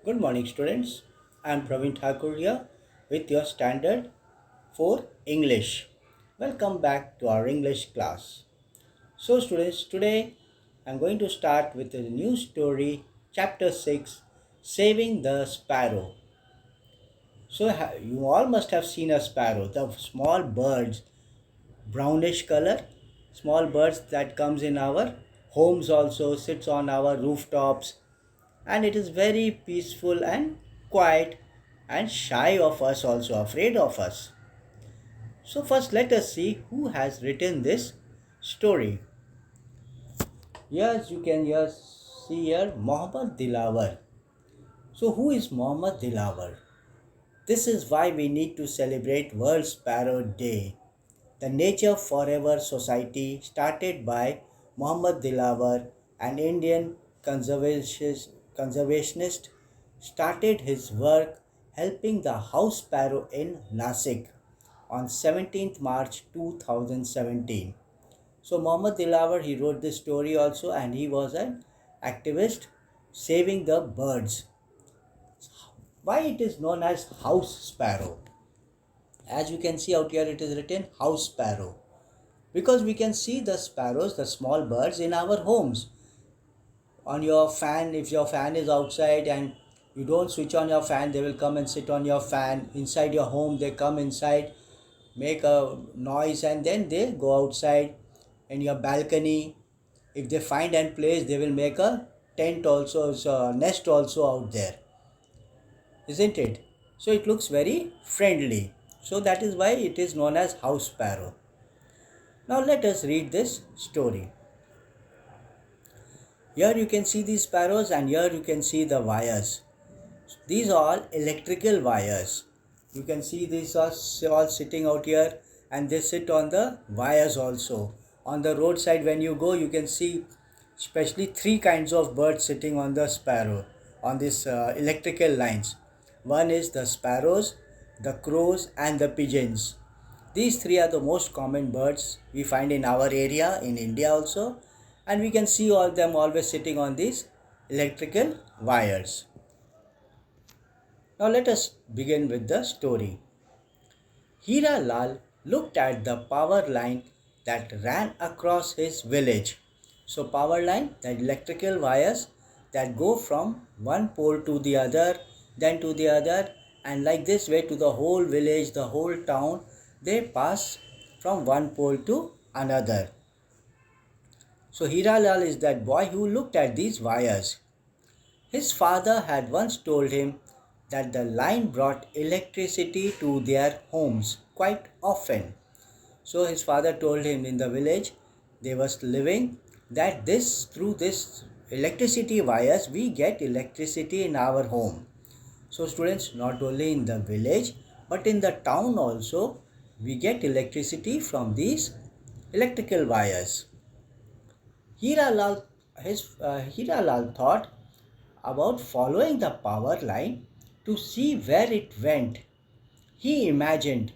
Good morning, students. I am Praveen Thakur here with your standard for English. Welcome back to our English class. So, students, today I am going to start with a new story, chapter 6 Saving the Sparrow. So, you all must have seen a sparrow, the small birds, brownish color, small birds that comes in our homes also, sits on our rooftops, and it is very peaceful and quiet and shy of us, also afraid of us. So first let us see who has written this story. Yes, you can see here Mohammad Dilawar. So who is Mohammad Dilawar? This is why we need to celebrate World Sparrow Day. The Nature Forever Society, started by Mohammad Dilawar, an Indian conservationist, started his work helping the house sparrow in Nasik on 17th March 2017. So Mohammad Dilawar, he wrote this story also, and he was an activist saving the birds. Why it is known as house sparrow? As you can see out here, it is written house sparrow because we can see the sparrows, the small birds in our homes. On your fan, if your fan is outside and you don't switch on your fan, they will come and sit on your fan. Inside your home, they come inside, make a noise, and then they go outside. In your balcony, if they find and place, they will make a tent also, so a nest also out there, isn't it? So it looks very friendly. So that is why it is known as house sparrow. Now let us read this story. Here you can see these sparrows, and here you can see the wires. These are all electrical wires. You can see these are all sitting out here, and they sit on the wires also. On the roadside when you go, you can see especially three kinds of birds sitting on the sparrow, on these electrical lines. One is the sparrows, the crows and the pigeons. These three are the most common birds we find in our area in India also, and we can see all them always sitting on these electrical wires. Now let us begin with the story. Hira Lal looked at the power line that ran across his village. So power line, the electrical wires that go from one pole to the other, then to the other, and like this way to the whole village, the whole town, they pass from one pole to another. So Hira Lal is that boy who looked at these wires. His father had once told him that the line brought electricity to their homes quite often. So his father told him in the village they were living that this through this electricity wires we get electricity in our home. So students, not only in the village but in the town also we get electricity from these electrical wires. Hira Lal, Hira Lal thought about following the power line to see where it went. He imagined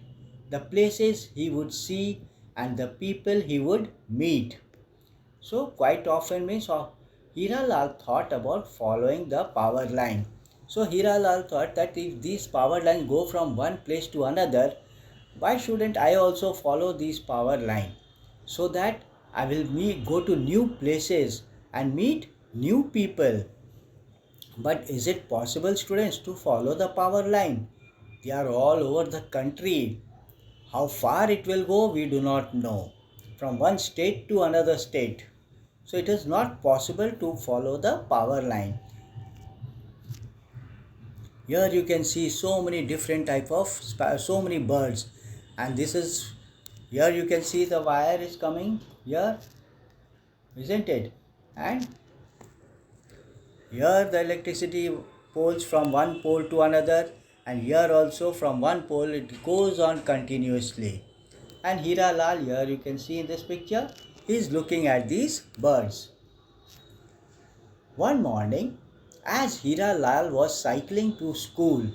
the places he would see and the people he would meet. So quite often means Hira Lal thought about following the power line. So Hira Lal thought that if these power lines go from one place to another, why shouldn't I also follow these power line so that I will go to new places and meet new people. But is it possible, students, to follow the power line? They are all over the country. How far it will go, we do not know. From one state to another state. So it is not possible to follow the power line. Here you can see so many different type of so many birds, and this is here you can see the wire is coming here, isn't it? And here the electricity poles from one pole to another, and here also from one pole it goes on continuously. And Hira Lal, here you can see in this picture, he is looking at these birds. One morning, as Hira Lal was cycling to school,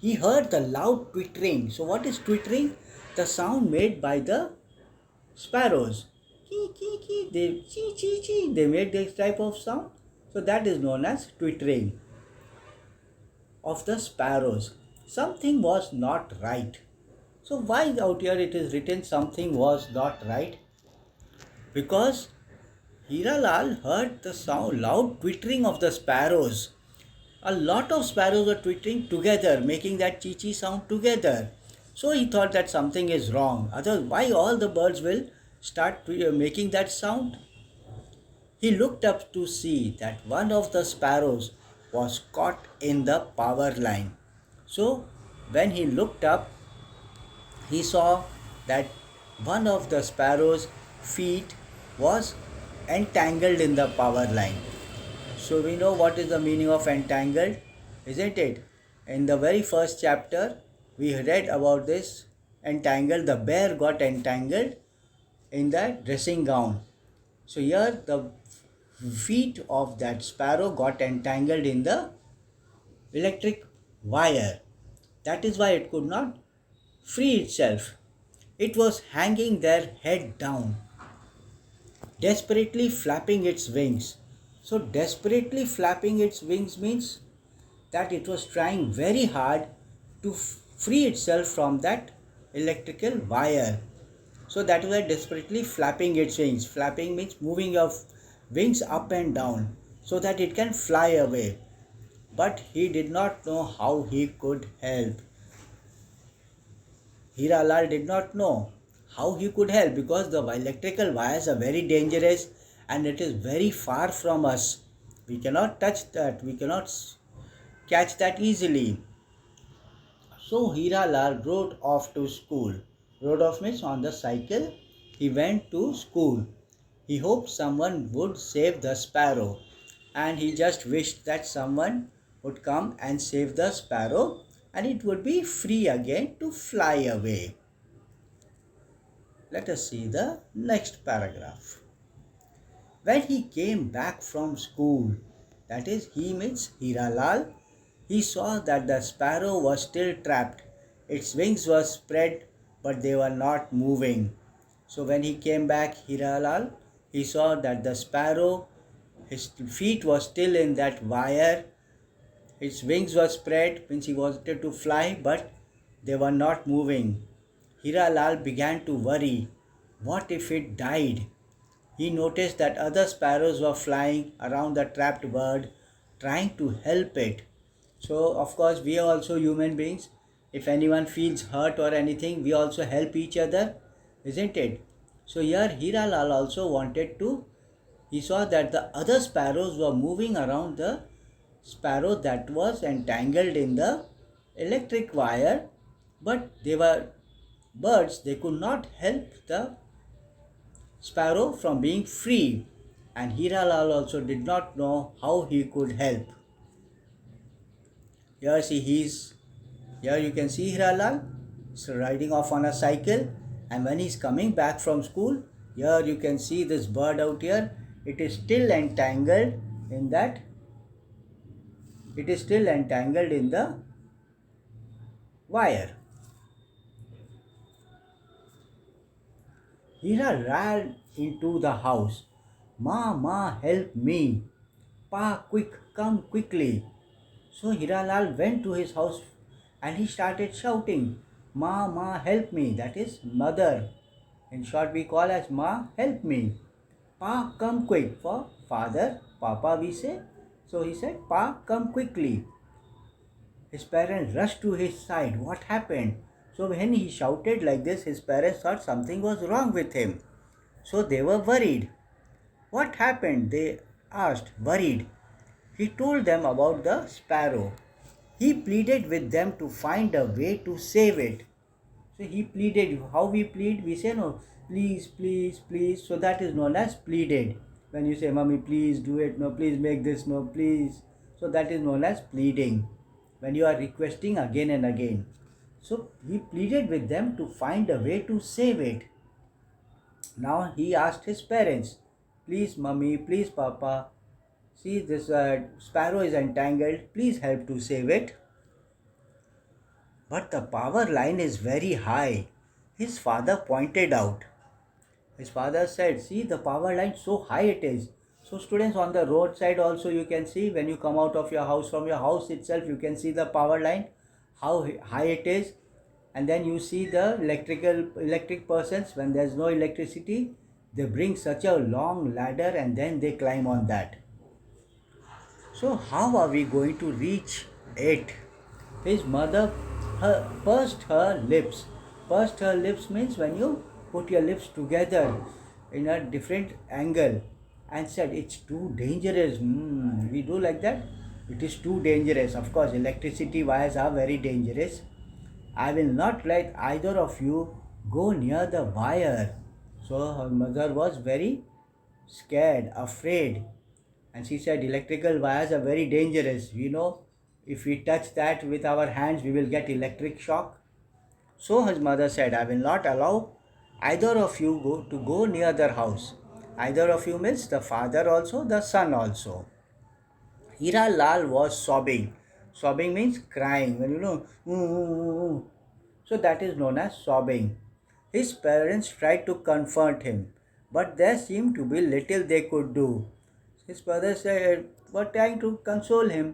he heard the loud twittering. So what is twittering? The sound made by the sparrows. Kee, kee, kee. They chee, chee, chee. They make this type of sound. So that is known as twittering. of the sparrows. Something was not right. So why out here it is written something was not right? Because Hiralal heard the sound, loud twittering of the sparrows. A lot of sparrows were twittering together, making that chee-chee sound together. So he thought that something is wrong. Otherwise, why all the birds will start making that sound? He looked up to see that one of the sparrows was caught in the power line. So when he looked up, he saw that one of the sparrow's feet was entangled in the power line. So we know what is the meaning of entangled, isn't it? In the very first chapter, we read about this entangled. The bear got entangled in that dressing gown. So here the feet of that sparrow got entangled in the electric wire. That is why it could not free itself. It was hanging there head down, desperately flapping its wings. So, desperately flapping its wings means that it was trying very hard to free itself from that electrical wire. So, that is why desperately flapping its wings. Flapping means moving your wings up and down so that it can fly away. But he did not know how he could help. Hiralal did not know how he could help because the electrical wires are very dangerous and it is very far from us. We cannot touch that, we cannot catch that easily. So Hiralal rode off to school. Rode off means on the cycle. He went to school. He hoped someone would save the sparrow and he just wished that someone would come and save the sparrow and it would be free again to fly away. Let us see the next paragraph. When he came back from school, that is, he means Hiralal, he saw that the sparrow was still trapped. Its wings were spread, but they were not moving. So when he came back, Hiralal, he saw that the sparrow, his feet were still in that wire. Its wings were spread, means he wanted to fly, but they were not moving. Hiralal began to worry. What if it died? He noticed that other sparrows were flying around the trapped bird, trying to help it. So, of course, we are also human beings. If anyone feels hurt or anything, we also help each other, isn't it? So, here Hiralal also wanted to, he saw that the other sparrows were moving around the sparrow that was entangled in the electric wire, but they were birds, they could not help the sparrow from being free, and Hiralal also did not know how he could help. Here you can see Hiralal riding off on a cycle, and when he's coming back from school, here you can see this bird out here. It is still entangled in that. It is still entangled in the wire. Hira ran into the house. Ma, help me. Pa, quick, come quickly. So Hiralal went to his house and he started shouting, Ma, help me. That is mother. In short, we call as Ma, help me. Pa, come quick. For father, Papa we say. So he said, Pa, come quickly. His parents rushed to his side. What happened? So when he shouted like this, his parents thought something was wrong with him. So they were worried. What happened? They asked, worried. He told them about the sparrow. He pleaded with them to find a way to save it. So he pleaded. How we plead? We say no, please, please, please. So that is known as pleaded. When you say, Mommy, please do it. No, please make this. No, please. So that is known as pleading. When you are requesting again and again. So he pleaded with them to find a way to save it. Now he asked his parents, please Mummy, please Papa, see this sparrow is entangled, please help to save it. But the power line is very high, his father pointed out. His father said, see the power line, so high it is. So students, on the roadside also you can see, when you come out of your house, from your house itself you can see the power line, how high it is. And then you see the electric persons, when there's no electricity, they bring such a long ladder and then they climb on that. So how are we going to reach it? His mother pursed her lips. Pursed her lips means when you put your lips together in a different angle and said, it's too dangerous. We do like that. It is too dangerous. Of course, electricity wires are very dangerous. I will not let either of you go near the wire. So her mother was very scared, afraid. And she said, electrical wires are very dangerous. If we touch that with our hands, we will get electric shock. So his mother said, I will not allow either of you to go near their house. Either of you means the father also, the son also. Hira Lal was sobbing. Sobbing means crying. So that is known as sobbing. His parents tried to comfort him, but there seemed to be little they could do. His brother said, were trying to console him.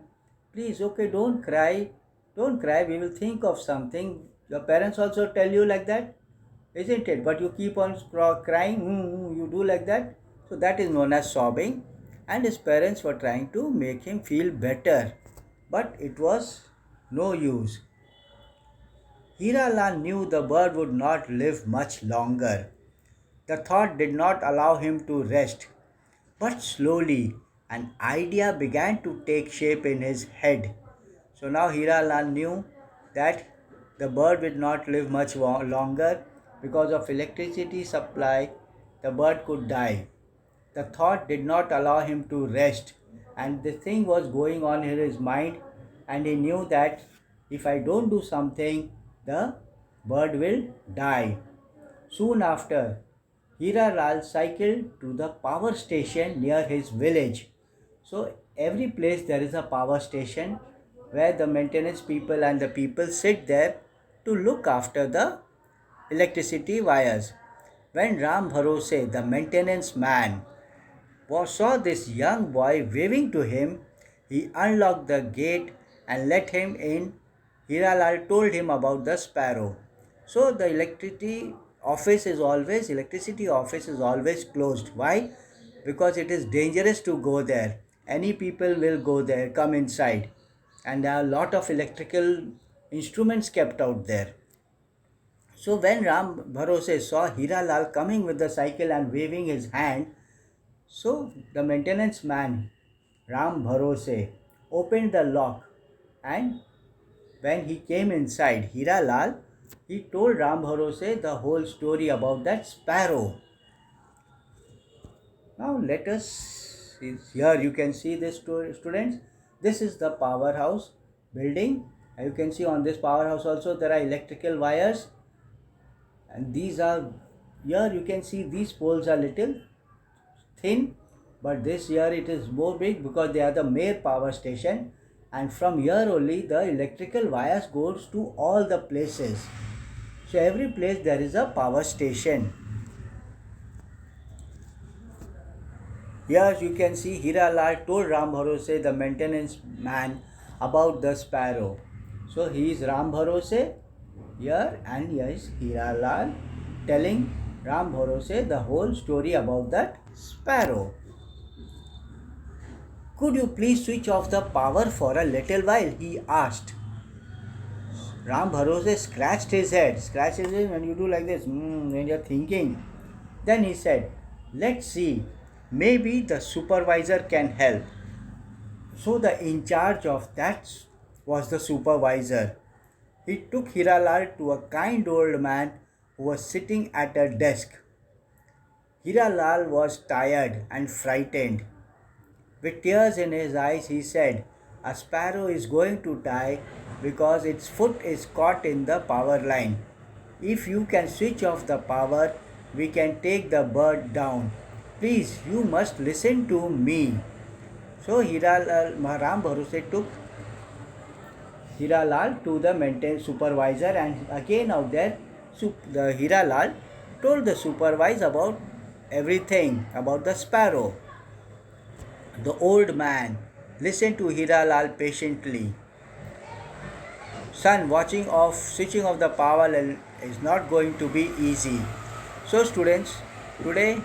Please, okay, don't cry. Don't cry. We will think of something. Your parents also tell you like that, isn't it? But you keep on crying. You do like that. So that is known as sobbing. And his parents were trying to make him feel better. But it was no use. Hira Lal knew the bird would not live much longer. The thought did not allow him to rest. But slowly, an idea began to take shape in his head. So now Hira Lal knew that the bird would not live much longer. Because of electricity supply, the bird could die. The thought did not allow him to rest, and the thing was going on in his mind, and he knew that if I don't do something, the bird will die. Soon after, Hira Lal cycled to the power station near his village. So every place there is a power station where the maintenance people and the people sit there to look after the electricity wires. When Ram Bharose, the maintenance man, saw this young boy waving to him, he unlocked the gate and let him in. Hira Lal told him about the sparrow. So the electricity office is always closed. Why? Because it is dangerous to go there. Any people will go there, come inside, and there are a lot of electrical instruments kept out there. So when Ram Bharose saw Hira Lal coming with the cycle and waving his hand, so the maintenance man Ram Bharose opened the lock, and when he came inside, Hira Lal, he told Ram Bharose the whole story about that sparrow. Now let us, here you can see this students. This is the powerhouse building. And you can see on this powerhouse also there are electrical wires. And these are, here you can see these poles are little thin. But this here it is more big because they are the main power station. And from here only the electrical wires goes to all the places. So every place there is a power station. Here you can see Hira Lal told Ram Bharose, the maintenance man, about the sparrow. So he is Ram Bharose here, and here is Hira Lal telling Ram Bharose the whole story about that sparrow. Could you please switch off the power for a little while? He asked. Ram Bharose scratched his head. When you do like this, when you are thinking. Then he said, let's see. Maybe the supervisor can help. So the in charge of that was the supervisor. He took Hira Lal to a kind old man who was sitting at a desk. Hira Lal was tired and frightened. With tears in his eyes, he said, a sparrow is going to die because its foot is caught in the power line. If you can switch off the power, we can take the bird down. Please, you must listen to me. So Ram Bharose took Hira Lal to the maintenance supervisor, and again out there, the Hira Lal told the supervisor about everything about the sparrow. The old man listened to Hiralal patiently. Son, switching off the power is not going to be easy. So students, today